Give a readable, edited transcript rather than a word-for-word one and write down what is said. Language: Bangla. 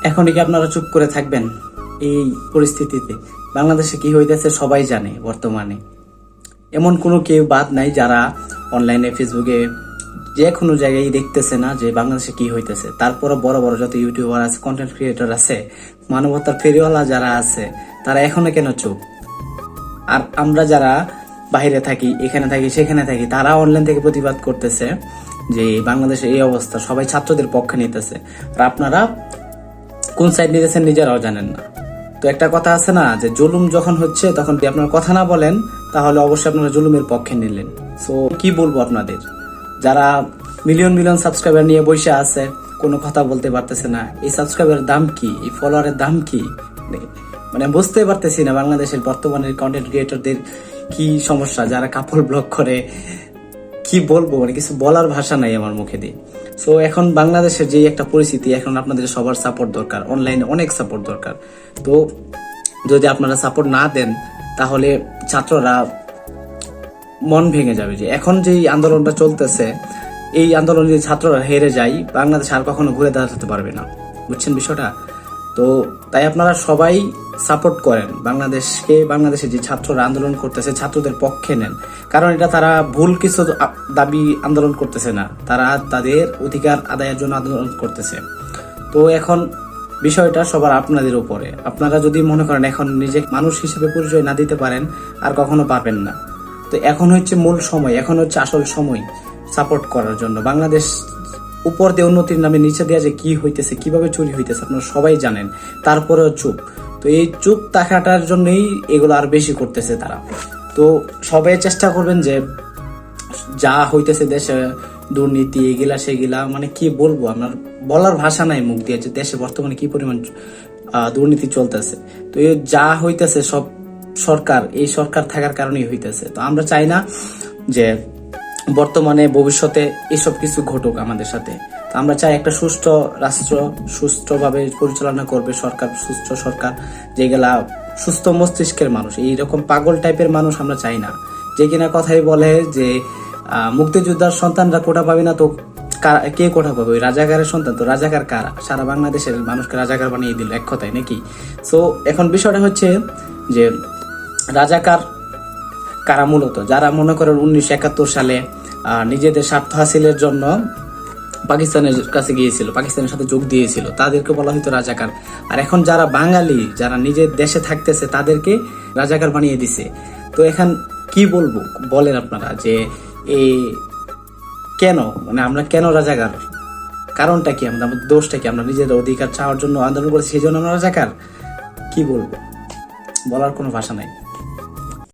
এখন কি আপনারা চুপ করে থাকবেন? এই পরিস্থিতিতে বাংলাদেশে কি হইতেছে সবাই জানে। বর্তমানে এমন কোনো কেউ বাদ নাই যারা অনলাইনে, ফেসবুকে, যে কোনো জায়গায় দেখতেছে না যে বাংলাদেশে কি হইতেছে। তারপরে বড় বড় যত ইউটিউবার আছে, কন্টেন্ট ক্রিয়েটর আছে, মানবতার ফেরিওয়ালা যারা আছে, তারা এখনো কেন চুপ? আর আমরা যারা বাইরে থাকি, এখানে থাকি, সেখানে থাকি, তারা অনলাইন থেকে প্রতিবাদ করতেছে যে বাংলাদেশে এই অবস্থা, সবাই ছাত্রদের পক্ষে নিতেছে। আর আপনারা কোন সাইড নিতেছেন নিজেরাও জানেন না। তো একটা কথা আছে না, যে জুলুম যখন হচ্ছে তখন যদি আপনারা কথা না বলেন তাহলে অবশ্যই আপনারা জুলুমের পক্ষে নিলেন। সো কি বলবো আপনাদের, যারা মিলিয়ন মিলিয়ন সাবস্ক্রাইবার নিয়ে বসে আছে, কোনো কথা বলতে পারতেছে না। এই সাবস্ক্রাইবারের দাম কি? এই ফলোয়ারের দাম কি? মানে বুঝতে পারতেছি না বাংলাদেশের বর্তমানের কন্টেন্ট ক্রিয়েটরদের কি সমস্যা, যারা কাপড় ব্লগ করে। কি বলবো, মানে কিছু বলার ভাষা নাই আমার মুখে দিয়ে। সো এখন বাংলাদেশের যে একটা পরিস্থিতি, এখন আপনাদের সবার সাপোর্ট দরকার, অনলাইনে অনেক সাপোর্ট দরকার। তো যদি আপনারা সাপোর্ট না দেন তাহলে ছাত্ররা মন ভেঙে যাবে। যে এখন যে আন্দোলনটা চলতেছে, এই আন্দোলনে যদি ছাত্ররা হেরে যায়, বাংলাদেশ আর কখনো ঘুরে দাঁড়াতে পারবে না। বুঝছেন বিষয়টা? তো তাই আপনারা সবাই সাপোর্ট করেন বাংলাদেশকে। বাংলাদেশে যে ছাত্ররা আন্দোলন করতেছে, ছাত্রদের পক্ষে নেন। কারণ এটা তারা ভুল কিছু দাবি আন্দোলন করতেছে না, তারা তাদের অধিকার আদায়ের জন্য আন্দোলন করতেছে। তো এখন বিষয়টা সবার আপনাদের উপরে। আপনারা যদি মনে করেন এখন নিজে মানুষ হিসেবে পরিচয় না দিতে পারেন, আর কখনো পাবেন না। তো এখন হচ্ছে মূল সময়, এখন হচ্ছে আসল সময় সাপোর্ট করার জন্য। বাংলাদেশ উপর দিয়ে উন্নতির নামে নিচে দেওয়া যে কি হইতেছে, কিভাবে চুরি হইতেছে আপনারা সবাই জানেন, তারপরেও চুপ। তো এই চুপ থাকাটার জন্যই এগুলো আর বেশি করতেছে তারা। তো সবাই চেষ্টা করবেন যে যা হইতেছে দেশে, দুর্নীতি এগুলা সেগুলা, মানে কি বলবো, আমার বলার ভাষা নাই মুখ দিয়ে যে দেশে বর্তমানে কি পরিমাণ দুর্নীতি চলতেছে। তো এই যা হইতেছে সব এই সরকার থাকার কারণেই হইতেছে। তো আমরা চাই না যে বর্তমানে ভবিষ্যতে এসব কিছু ঘটুক আমাদের সাথে। তো আমরা চাই একটা সুষ্ঠ রাষ্ট্র, সুষ্ঠুভাবে পরিচালনা করবে সরকার, সুস্থ সরকার, যেগুলা সুস্থ মস্তিষ্কের মানুষ। এইরকম পাগল টাইপের মানুষ আমরা চাই না, যে কিনা কথাই বলে যে মুক্তিযোদ্ধার সন্তানরা কোটা পাবে না। তো কে কোটা পাবে? ওই রাজাকারের সন্তান। তো রাজাকার কারা? সারা বাংলাদেশের মানুষকে রাজাকার বানিয়ে দিল এক কথায়, নাকি? সো এখন বিষয়টা হচ্ছে যে রাজাকার কারা? মূলত যারা মনে করেন 1971 সালে নিজেদের স্বার্থ হাসিলের জন্য পাকিস্তানের কাছে গিয়েছিল, পাকিস্তানের সাথে যোগ দিয়েছিল, তাদেরকে বলা হয়তো রাজাকার। আর এখন যারা বাঙালি, যারা নিজের দেশে থাকতেছে, তাদেরকে রাজাকার বানিয়ে দিছে। তো এখন কি বলবো বলেন আপনারা, যে এই কেন, মানে আমরা কেন রাজাকার? কারণটা কি? আমাদের দোষটা কি? আমরা নিজের অধিকার চাওয়ার জন্য আন্দোলন করেছি, সেই জন্য আমরা রাজাকার? কি বলবো, বলার কোনো ভাষা নাই।